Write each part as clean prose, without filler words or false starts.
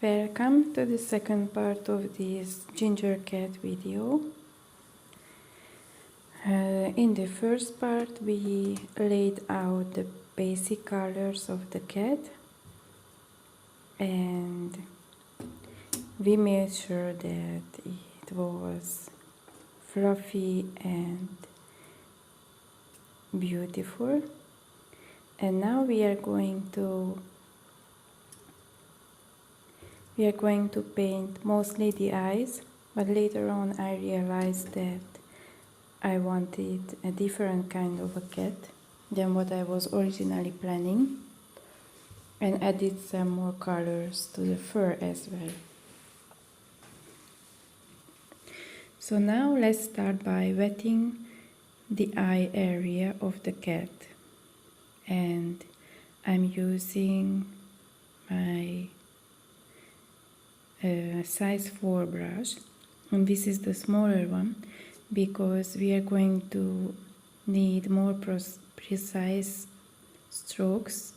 Welcome to the second part of this ginger cat video. In the first part we laid out the basic colors of the cat and we made sure that it was fluffy and beautiful. And now we are going to paint mostly the eyes, but later on I realized that I wanted a different kind of a cat than what I was originally planning, and added some more colors to the fur as well. So now let's start by wetting the eye area of the cat, and I'm using my size 4 brush, and this is the smaller one because we are going to need more precise strokes,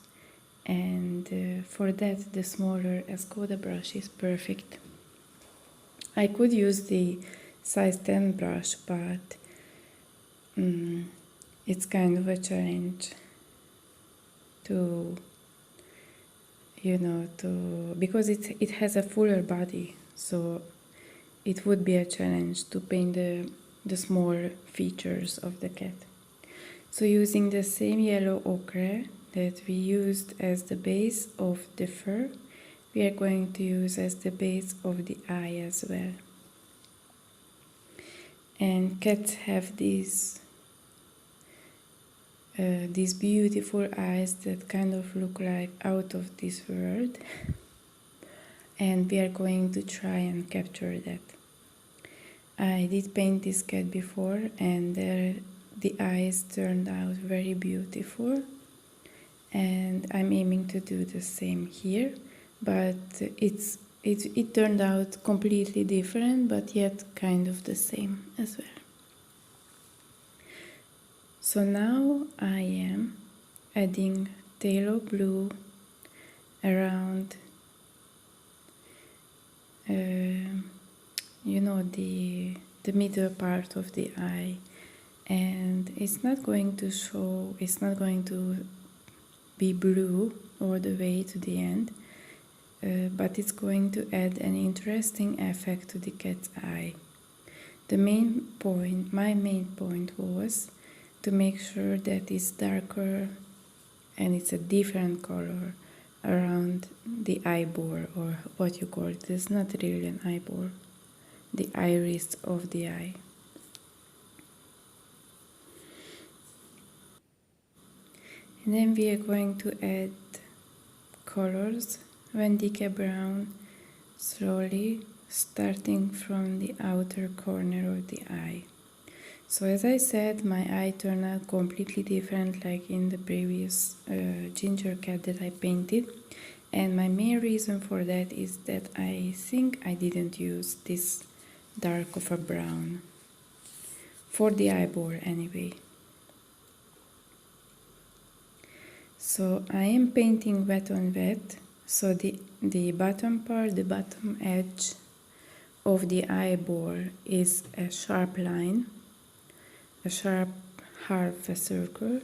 and for that the smaller Escoda brush is perfect. I could use the size 10 brush, but it's kind of a challenge to because it has a fuller body, so it would be a challenge to paint the small features of the cat. So using the same yellow ochre that we used as the base of the fur, we are going to use as the base of the eye as well. And cats have these beautiful eyes that kind of look like out of this world, and we are going to try and capture that. I did paint this cat before, and the eyes turned out very beautiful, and I'm aiming to do the same here, but it turned out completely different, but yet kind of the same as well. So now I am adding phthalo blue around the middle part of the eye, and it's not going to be blue all the way to the end, but it's going to add an interesting effect to the cat's eye. My main point was to make sure that it's darker and it's a different color around the eyeball, or what you call it. It's not really an eyeball, the iris of the eye. And then we are going to add colors, Wendica brown, slowly, starting from the outer corner of the eye. So as I said, my eye turned out completely different like in the previous ginger cat that I painted, and my main reason for that is that I think I didn't use this dark of a brown for the eyeball anyway. So I am painting wet on wet, so the bottom edge of the eyeball is a sharp line, a sharp half a circle,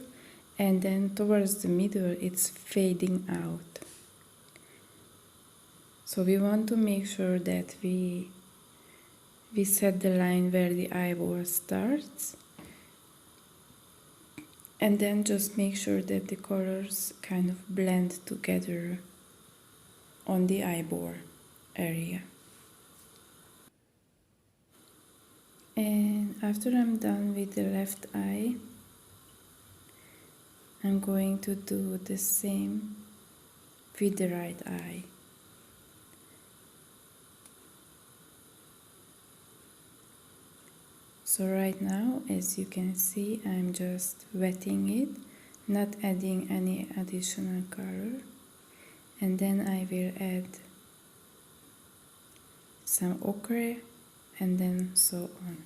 and then towards the middle it's fading out. So we want to make sure that we set the line where the eyeball starts, and then just make sure that the colors kind of blend together on the eyeball area. And after I'm done with the left eye, I'm going to do the same with the right eye. So right now, as you can see, I'm just wetting it, not adding any additional color, and then I will add some ochre, and then so on.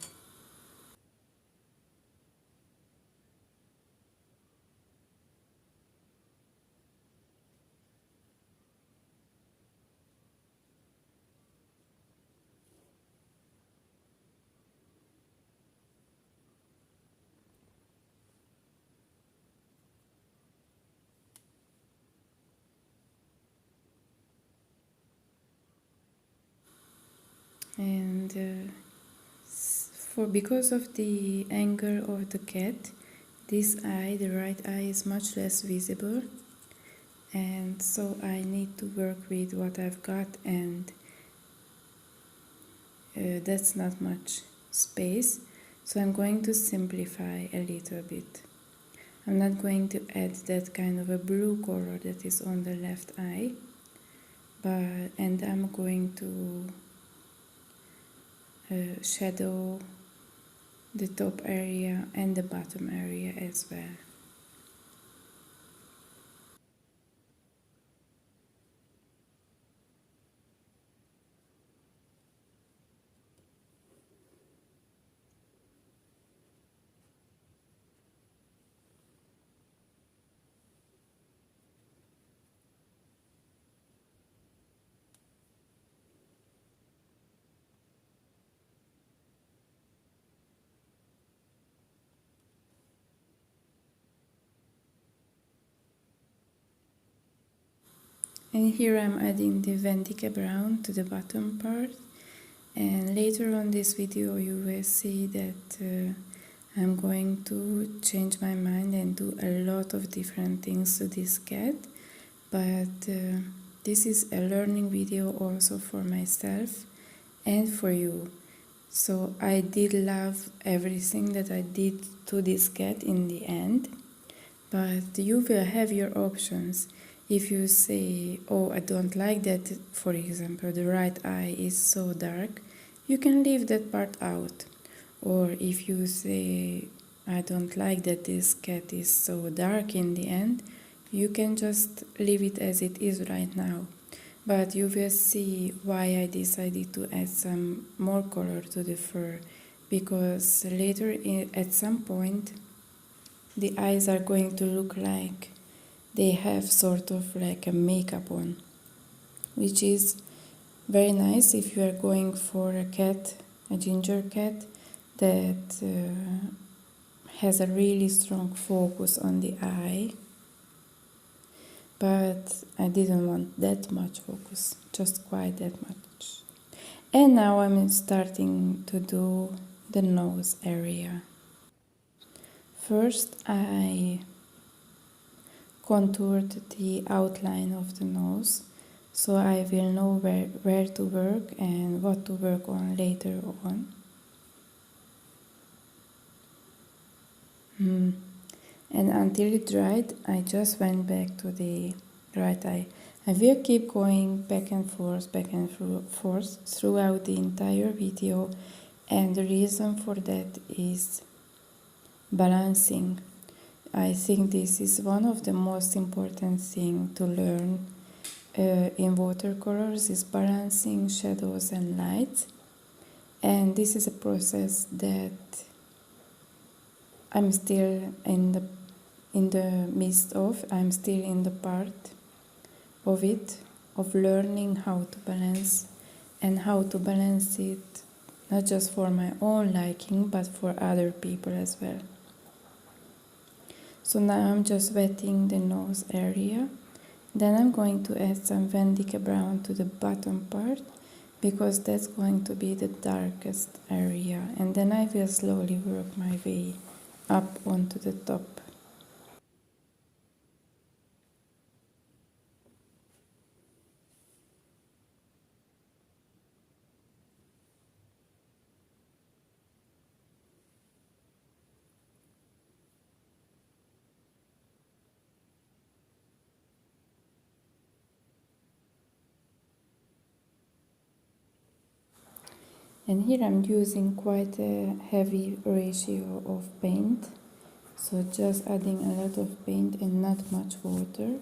And because of the angle of the cat, this eye, the right eye, is much less visible, and so I need to work with what I've got, and that's not much space, so I'm going to simplify a little bit. I'm not going to add that kind of a blue color that is on the left eye, and I'm going to shadow the top area and the bottom area as well. And here I'm adding the Vendica brown to the bottom part, and later on this video you will see that I'm going to change my mind and do a lot of different things to this cat, but this is a learning video also for myself and for you. So I did love everything that I did to this cat in the end, but you will have your options. If you say, oh, I don't like that, for example, the right eye is so dark, you can leave that part out. Or if you say, I don't like that this cat is so dark in the end, you can just leave it as it is right now. But you will see why I decided to add some more color to the fur, because later at some point the eyes are going to look like they have sort of like a makeup on, which is very nice if you are going for a cat, a ginger cat, that has a really strong focus on the eye. But I didn't want that much focus, just quite that much. And now I'm starting to do the nose area. First I contoured the outline of the nose, so I will know where to work and what to work on later on. And until it dried, I just went back to the right eye. I will keep going back and forth throughout the entire video, and the reason for that is balancing. I think this is one of the most important things to learn in watercolors, is balancing shadows and lights. And this is a process that I'm still in the midst of. I'm still in the part of it, of learning how to balance, and how to balance it not just for my own liking but for other people as well. So now I'm just wetting the nose area. Then I'm going to add some Vendica brown to the bottom part, because that's going to be the darkest area. And then I will slowly work my way up onto the top. And here I'm using quite a heavy ratio of paint, so just adding a lot of paint and not much water.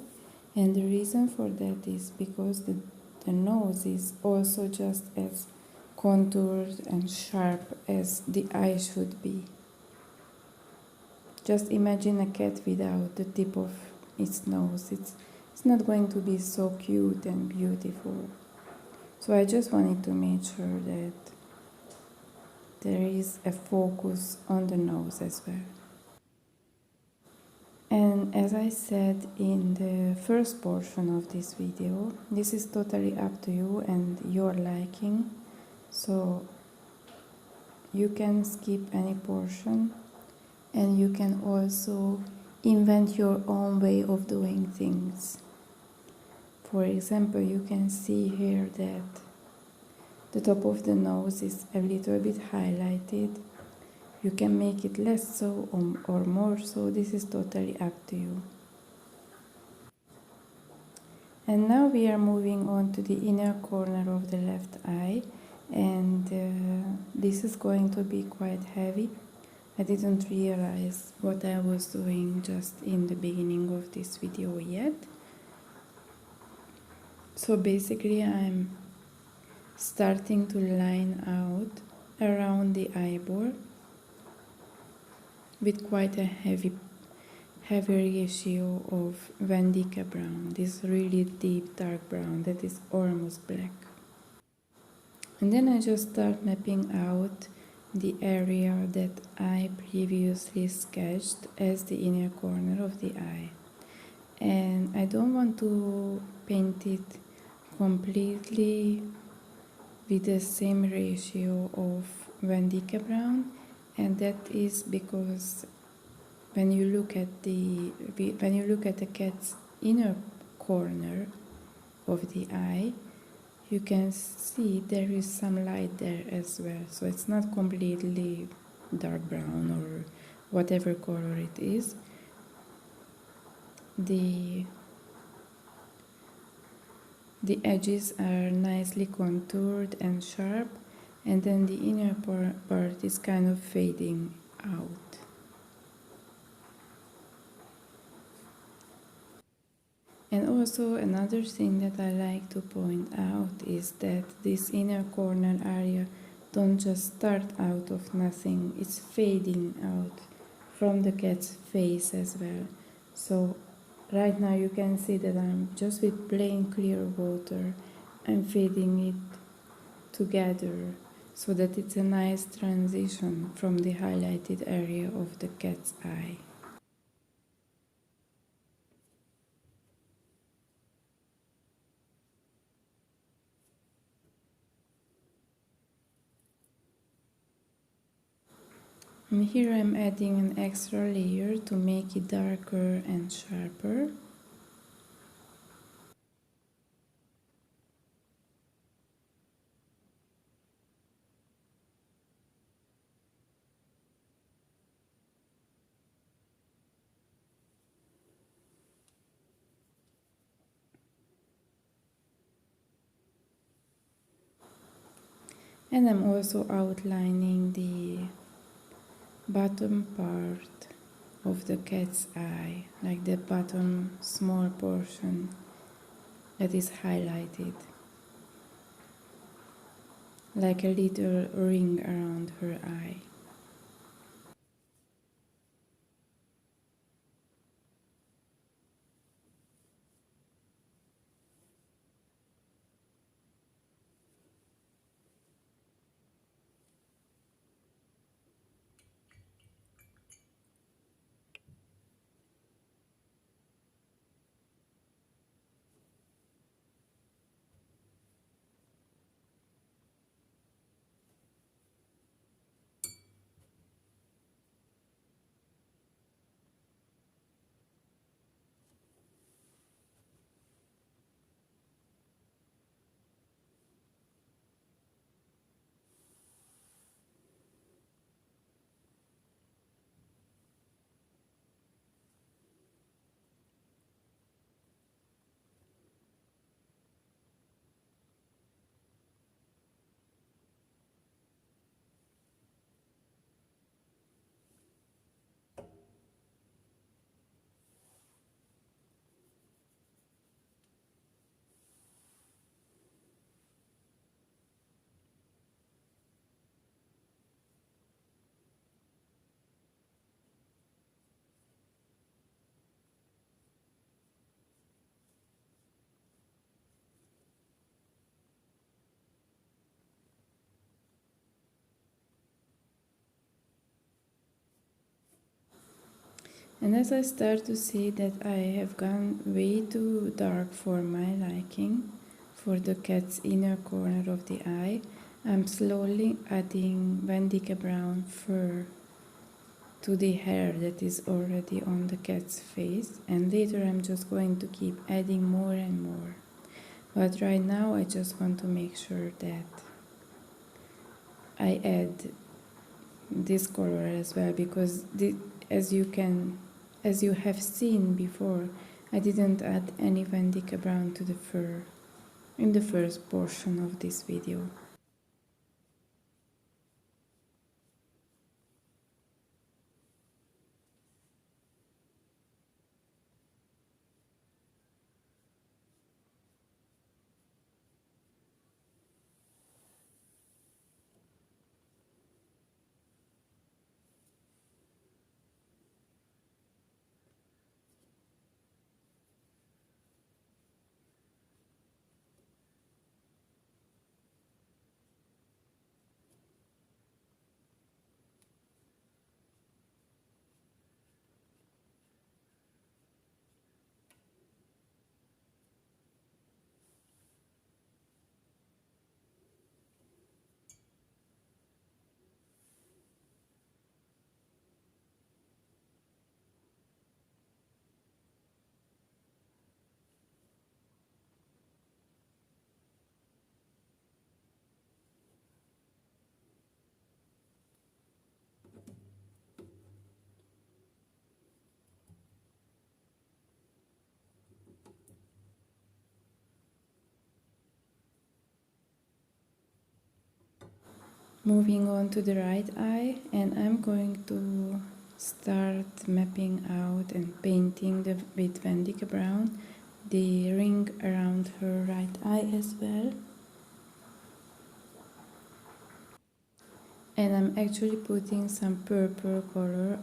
And the reason for that is because the nose is also just as contoured and sharp as the eye should be. Just imagine a cat without the tip of its nose. It's not going to be so cute and beautiful. So I just wanted to make sure that there is a focus on the nose as well. And as I said in the first portion of this video, this is totally up to you and your liking. So you can skip any portion, and you can also invent your own way of doing things. For example, you can see here that the top of the nose is a little bit highlighted. You can make it less so or more so, this is totally up to you. And now we are moving on to the inner corner of the left eye, and this is going to be quite heavy. I didn't realize what I was doing just in the beginning of this video yet. So basically I'm starting to line out around the eyeball with quite a heavy ratio of Vendica brown, this really deep dark brown that is almost black. And then I just start mapping out the area that I previously sketched as the inner corner of the eye. And I don't want to paint it completely with the same ratio of Vendica brown, and that is because when you look at the cat's inner corner of the eye, you can see there is some light there as well. So it's not completely dark brown or whatever color it is. The edges are nicely contoured and sharp, and then the inner part is kind of fading out. And also another thing that I like to point out is that this inner corner area don't just start out of nothing, it's fading out from the cat's face as well. So right now you can see that I'm just with plain clear water, I'm fading it together so that it's a nice transition from the highlighted area of the cat's eye. And here I'm adding an extra layer to make it darker and sharper. And I'm also outlining the bottom part of the cat's eye, like the bottom small portion that is highlighted, like a little ring around her eye. And as I start to see that I have gone way too dark for my liking, for the cat's inner corner of the eye, I'm slowly adding Vendica brown fur to the hair that is already on the cat's face, and later I'm just going to keep adding more and more. But right now I just want to make sure that I add this color as well, because as you have seen before, I didn't add any Vendica brown to the fur in the first portion of this video. Moving on to the right eye, and I'm going to start mapping out and painting with Vendica brown the ring around her right eye as well. And I'm actually putting some purple color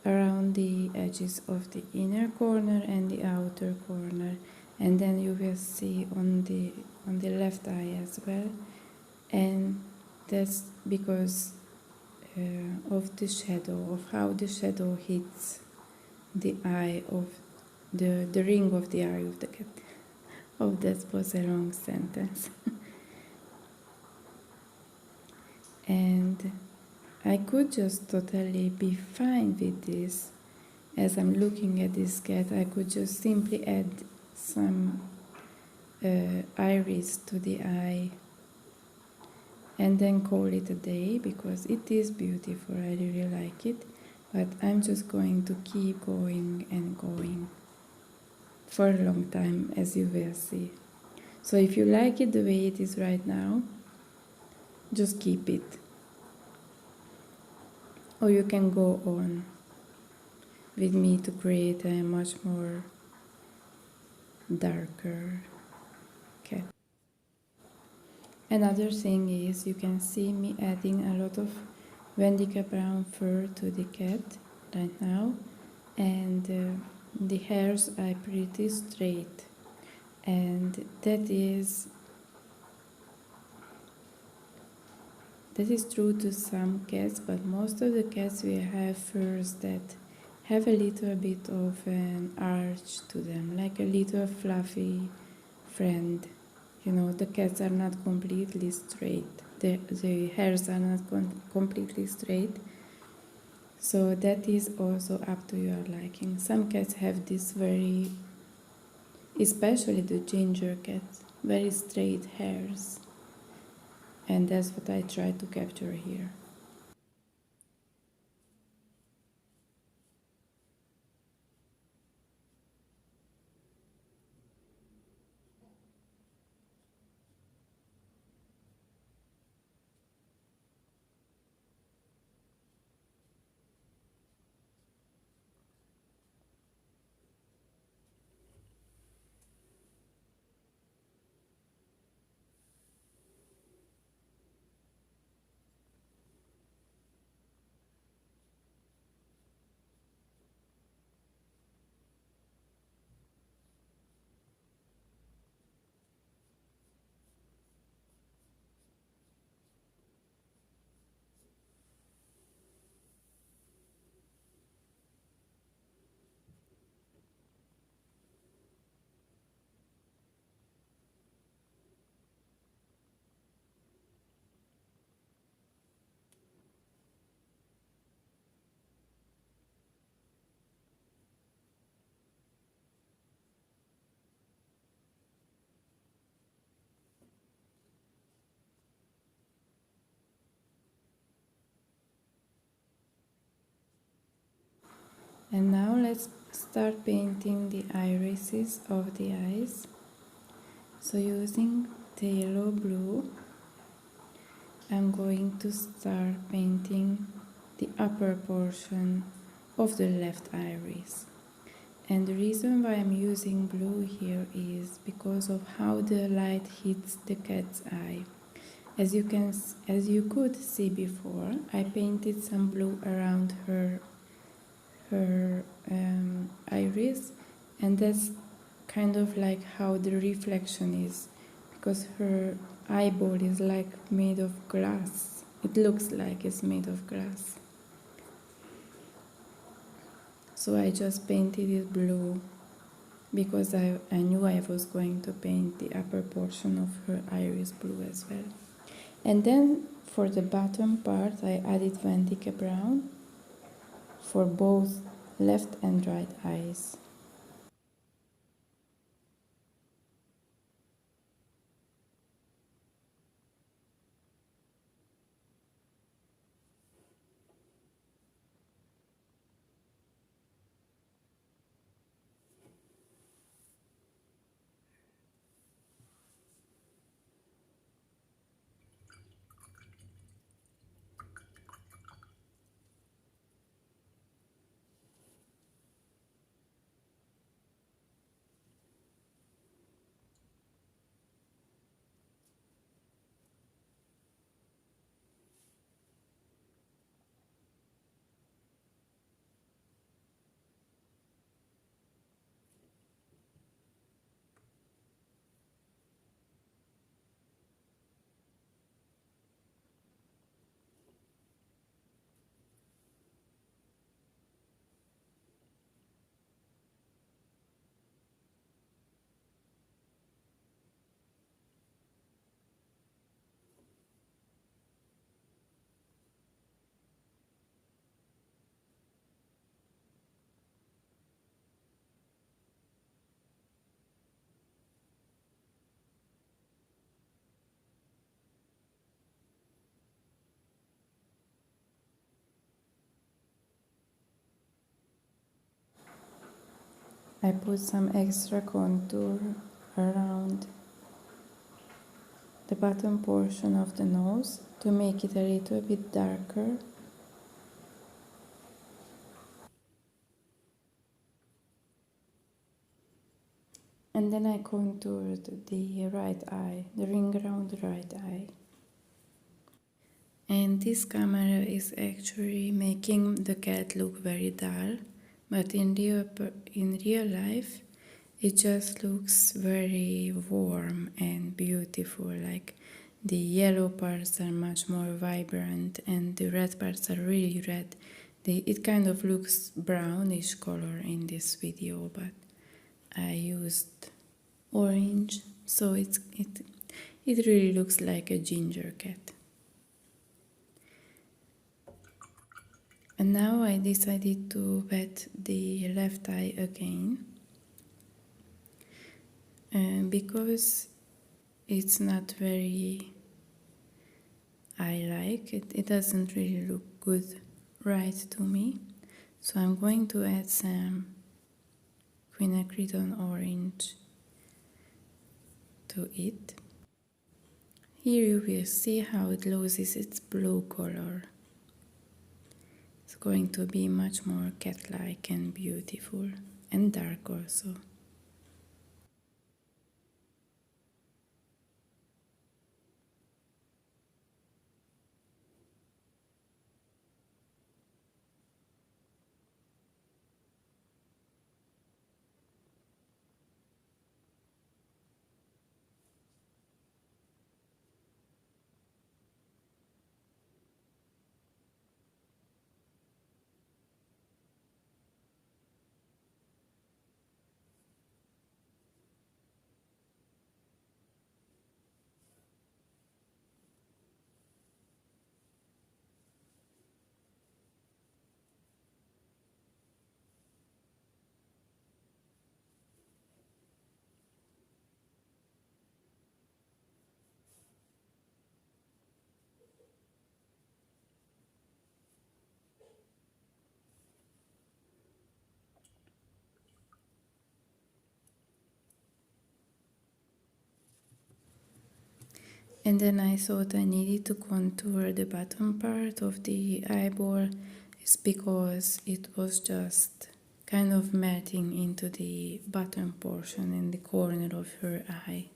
around the edges of the inner corner and the outer corner, and then you will see on the left eye as well. And that's because of the shadow, of how the shadow hits the eye of the ring of the eye of the cat. Oh, that was a long sentence. And I could just totally be fine with this. As I'm looking at this cat, I could just simply add some iris to the eye and then call it a day, because it is beautiful. I really like it, but I'm just going to keep going and going for a long time, as you will see. So if you like it the way it is right now, just keep it, or you can go on with me to create a much more darker cat. Another thing is, you can see me adding a lot of Vendica brown fur to the cat right now, and the hairs are pretty straight, and that is true to some cats, but most of the cats will have furs that have a little bit of an arch to them, like a little fluffy friend. You know, the cats are not completely straight. The hairs are not completely straight. So that is also up to your liking. Some cats have this very, especially the ginger cats, very straight hairs. And that's what I try to capture here. And now let's start painting the irises of the eyes. So using Phtalo blue, I'm going to start painting the upper portion of the left iris. And the reason why I'm using blue here is because of how the light hits the cat's eye. As you could see before, I painted some blue around her iris, and that's kind of like how the reflection is, because her eyeball is like made of glass. It looks like it's made of glass. So I just painted it blue because I knew I was going to paint the upper portion of her iris blue as well. And then for the bottom part I added Vandyke brown for both left and right eyes. I put some extra contour around the bottom portion of the nose to make it a little bit darker. And then I contoured the right eye, the ring around the right eye. And this camera is actually making the cat look very dull, but in real life it just looks very warm and beautiful. Like the yellow parts are much more vibrant and the red parts are really red. It kind of looks brownish color in this video, but I used orange, so it really looks like a ginger cat. And now I decided to wet the left eye again, because it's not very eye-like. It doesn't really look good right to me. So I'm going to add some quinacridone orange to it. Here you will see how it loses its blue color. It's going to be much more cat-like and beautiful, and dark also. And then I thought I needed to contour the bottom part of the eyeball. It's because it was just kind of melting into the bottom portion in the corner of her eye.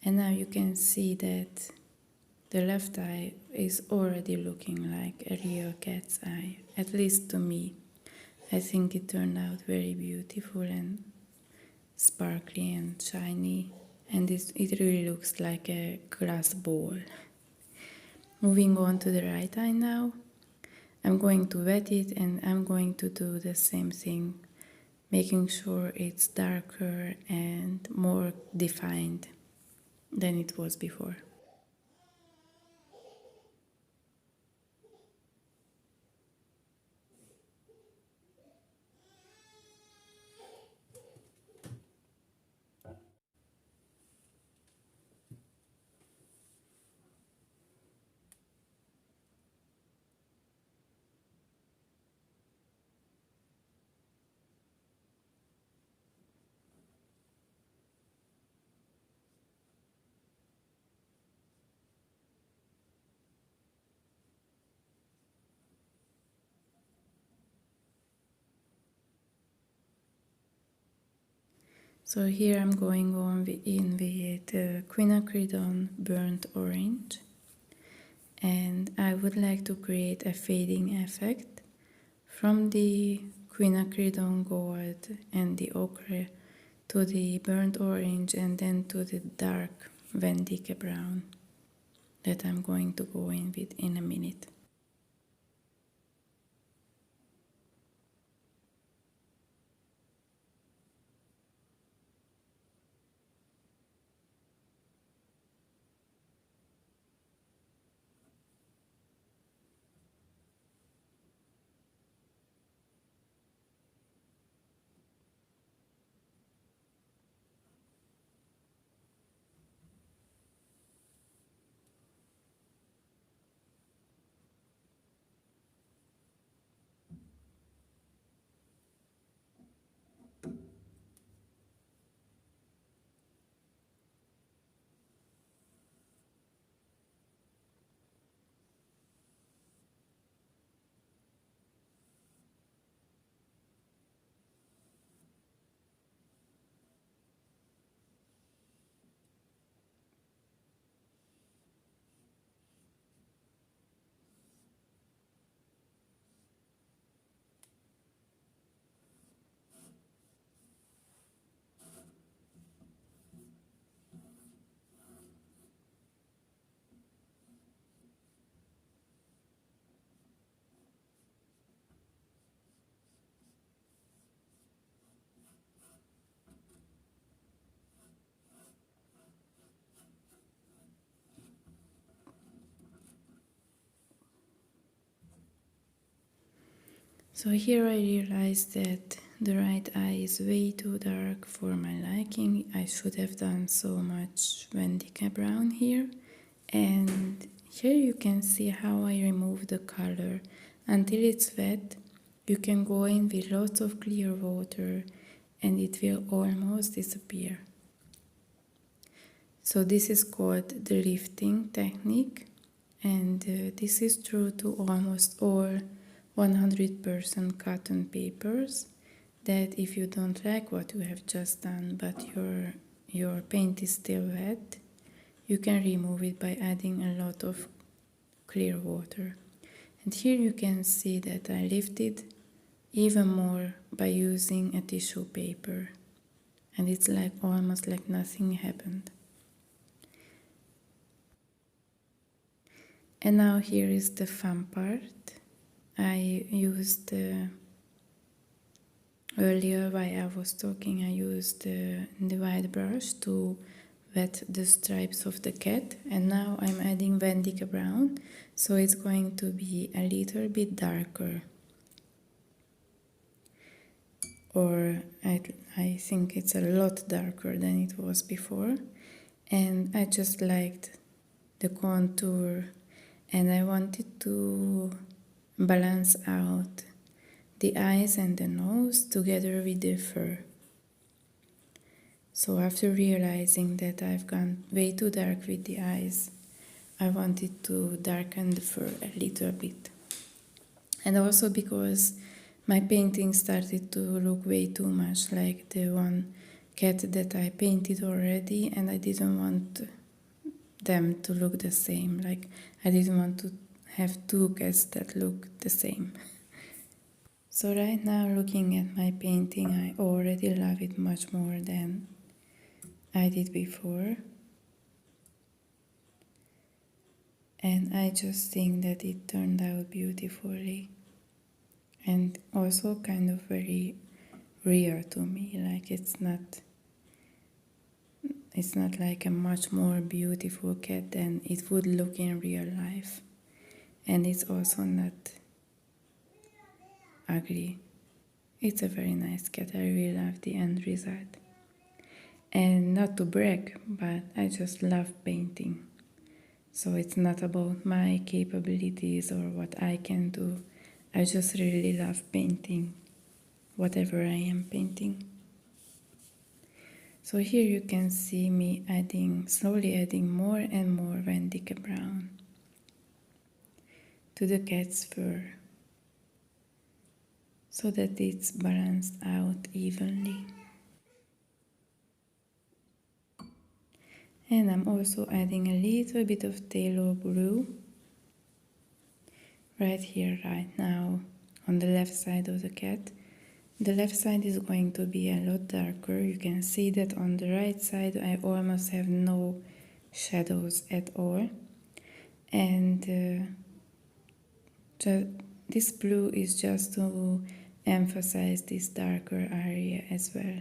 And now you can see that the left eye is already looking like a real cat's eye, at least to me. I think it turned out very beautiful and sparkly and shiny, and it really looks like a glass ball. Moving on to the right eye now, I'm going to wet it and I'm going to do the same thing, making sure it's darker and more defined than it was before. So here I'm going on in with quinacridone burnt orange, and I would like to create a fading effect from the quinacridone gold and the ochre to the burnt orange and then to the dark Vendique brown that I'm going to go in with in a minute. So here I realized that the right eye is way too dark for my liking. I should have done so much Vendique brown here. And here you can see how I remove the color. Until it's wet, you can go in with lots of clear water and it will almost disappear. So this is called the lifting technique, and this is true to almost all 100% cotton papers, that if you don't like what you have just done but your paint is still wet, you can remove it by adding a lot of clear water. And here you can see that I lifted even more by using a tissue paper, and it's like almost like nothing happened. And now here is the fun part. I used earlier while I was talking, I used the white brush to wet the stripes of the cat, and now I'm adding Vendica brown, so it's going to be a little bit darker, or I think it's a lot darker than it was before. And I just liked the contour, and I wanted to balance out the eyes and the nose together with the fur. So after realizing that I've gone way too dark with the eyes, I wanted to darken the fur a little bit. And also because my painting started to look way too much like the one cat that I painted already, and I didn't want them to look the same. Like, I didn't want to have two cats that look the same. So right now, looking at my painting, I already love it much more than I did before. And I just think that it turned out beautifully. And also kind of very real to me. Like, it's not like a much more beautiful cat than it would look in real life. And it's also not ugly. It's a very nice cat. I really love the end result. And not to brag, but I just love painting. So it's not about my capabilities or what I can do. I just really love painting, whatever I am painting. So here you can see me slowly adding more and more Vendica brown to the cat's fur, so that it's balanced out evenly. And I'm also adding a little bit of phthalo blue right here, right now, on the left side of the cat. The left side is going to be a lot darker. You can see that on the right side I almost have no shadows at all. And this blue is just to emphasize this darker area as well.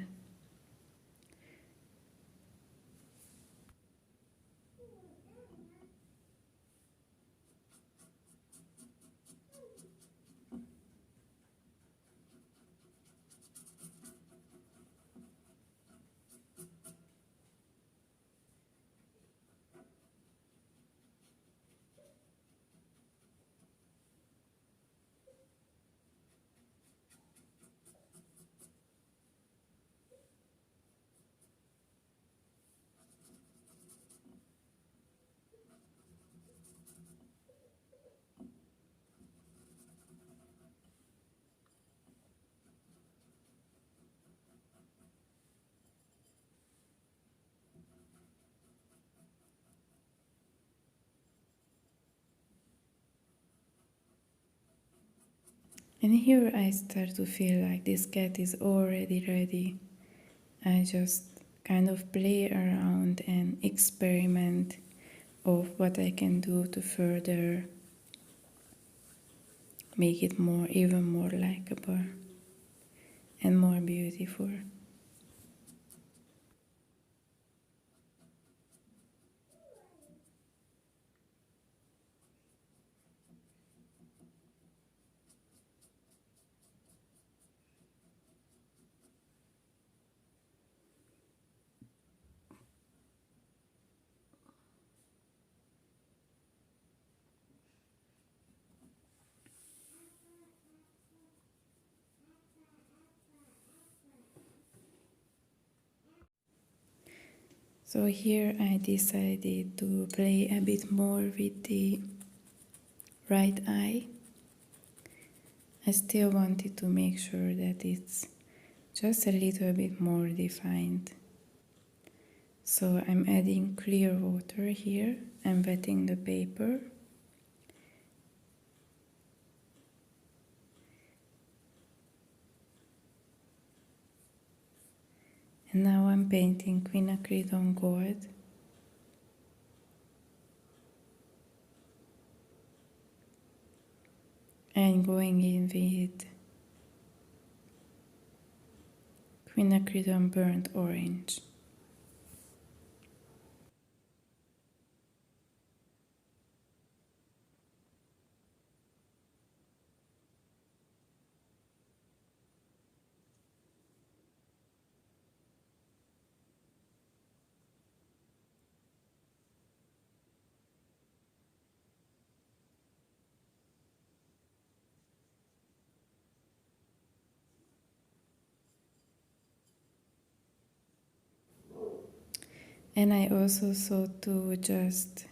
And here I start to feel like this cat is already ready. I just kind of play around and experiment of what I can do to further make it even more likable and more beautiful. So here I decided to play a bit more with the right eye. I still wanted to make sure that it's just a little bit more defined. So I'm adding clear water here. I'm wetting the paper. And now I'm painting quinacridone on gold. And going in with quinacridone burnt orange. And I also thought to just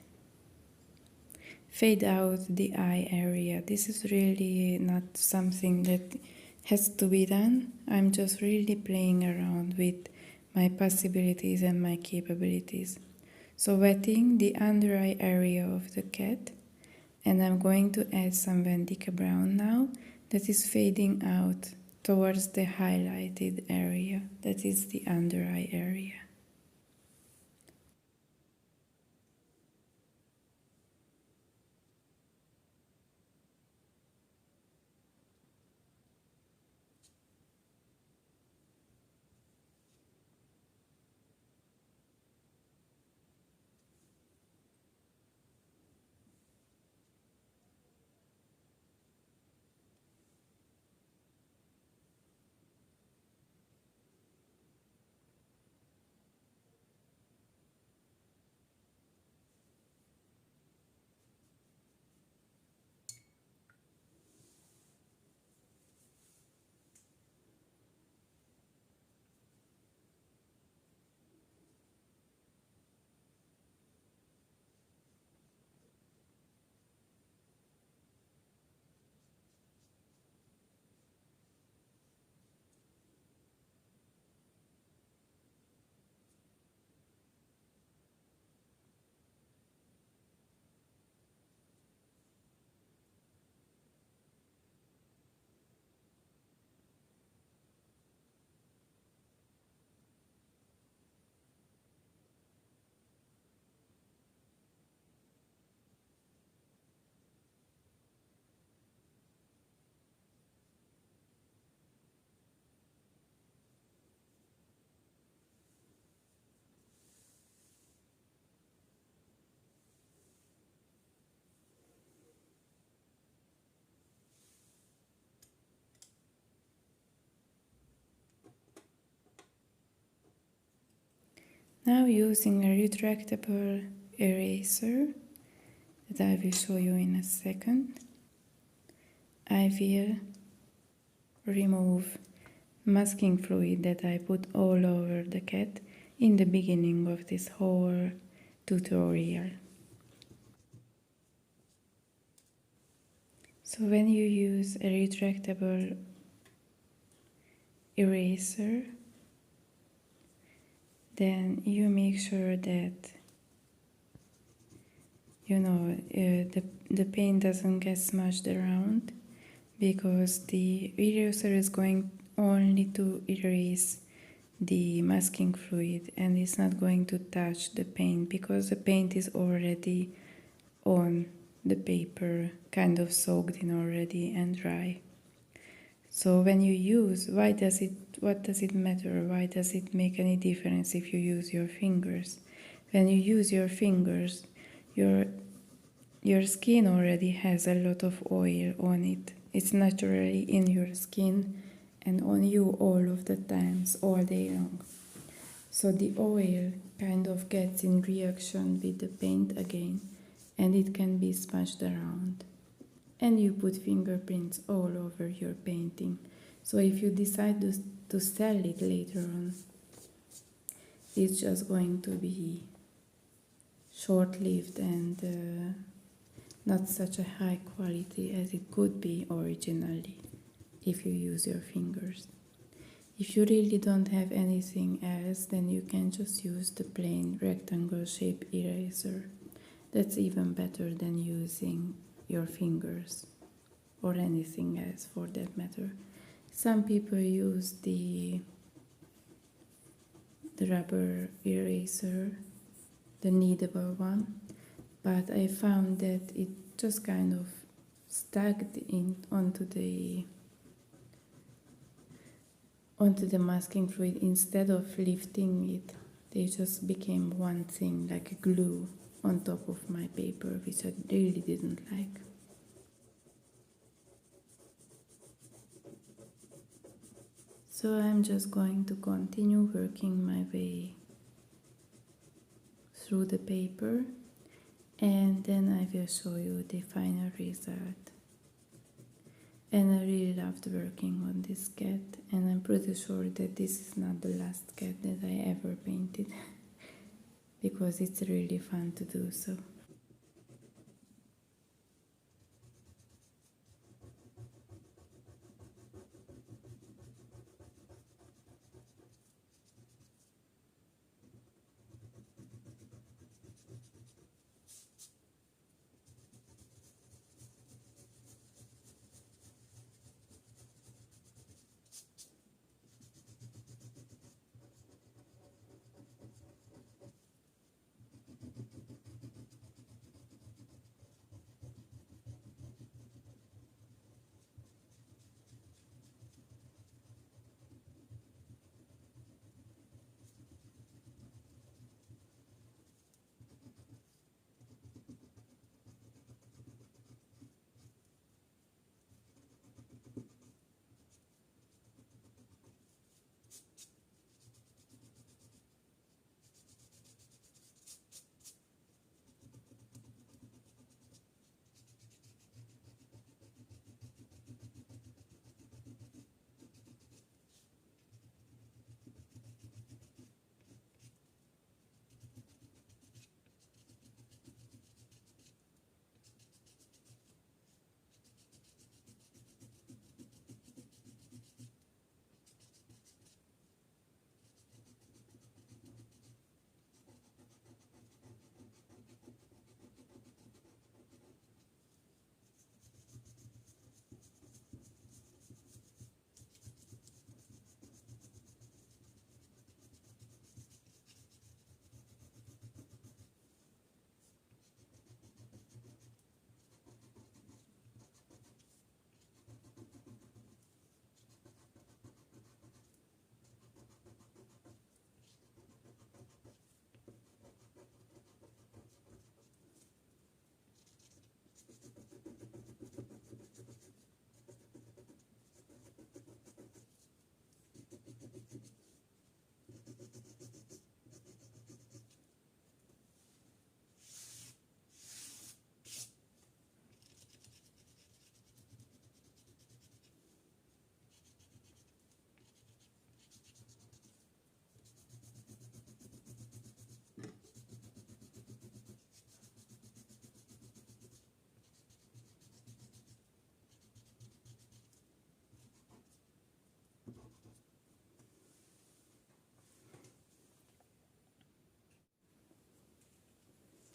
fade out the eye area. This is really not something that has to be done. I'm just really playing around with my possibilities and my capabilities. So wetting the under eye area of the cat, and I'm going to add some Vendica brown now that is fading out towards the highlighted area, that is the under eye area. Now using a retractable eraser that I will show you in a second, I will remove masking fluid that I put all over the cat in the beginning of this whole tutorial. So when you use a retractable eraser, then you make sure that the paint doesn't get smudged around, because the eraser is going only to erase the masking fluid and it's not going to touch the paint, because the paint is already on the paper, kind of soaked in already and dry. So when you use, what does it matter? Why does it make any difference if you use your fingers? When you use your fingers, your skin already has a lot of oil on it. It's naturally in your skin and on you all of the times, all day long. So the oil kind of gets in reaction with the paint again, and it can be smudged around. And you put fingerprints all over your painting. So if you decide to sell it later on, it's just going to be short-lived and not such a high quality as it could be originally if you use your fingers. If you really don't have anything else, then you can just use the plain rectangle shape eraser. That's even better than using your fingers or anything else for that matter. Some people use the rubber eraser, the kneadable one, but I found that it just kind of stuck onto the masking fluid. Instead of lifting it, they just became one thing, like a glue on top of my paper, which I really didn't like. So I'm just going to continue working my way through the paper, and then I will show you the final result. And I really loved working on this cat, and I'm pretty sure that this is not the last cat that I ever painted. because it's really fun to do so.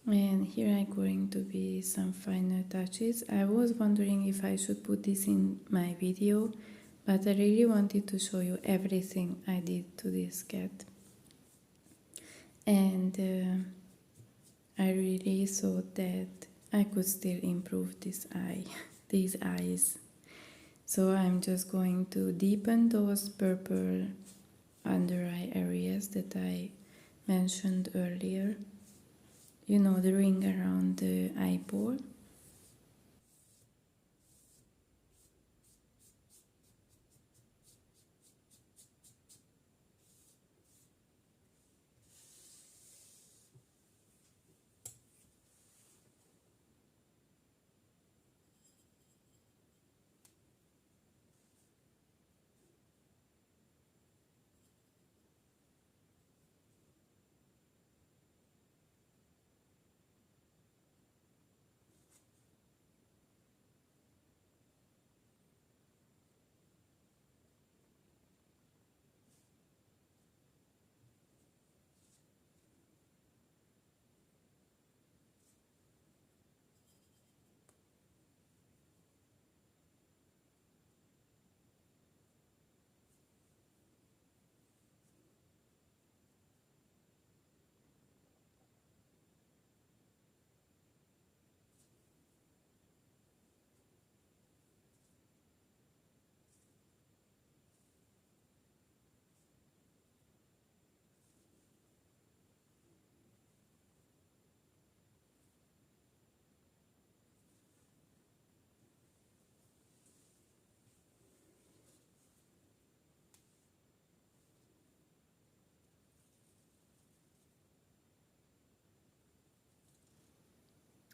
And here are going to be some final touches. I was wondering if I should put this in my video, but I really wanted to show you everything I did to this cat. And I really thought that I could still improve this eye, these eyes. So I'm just going to deepen those purple under eye areas that I mentioned earlier. You know, the ring around the eyeball.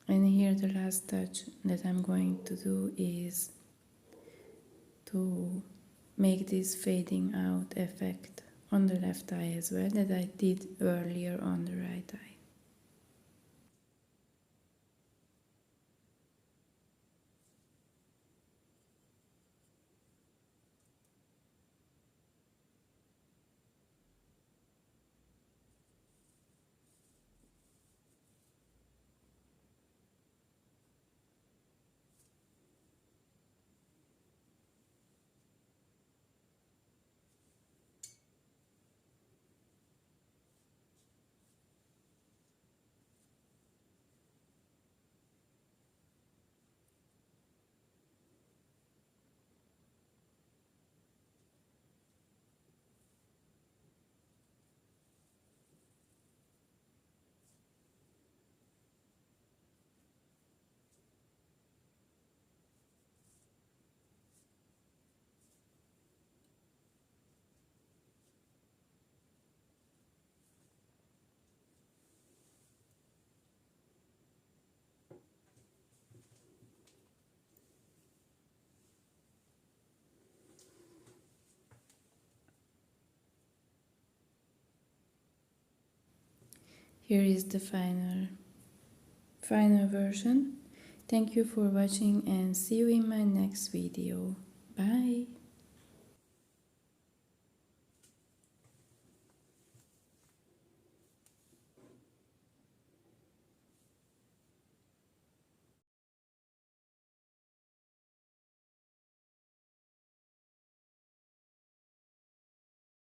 And here the last touch that I'm going to do is to make this fading out effect on the left eye as well that I did earlier on the right eye. here is the final version. Thank you for watching and see you in my next video. Bye.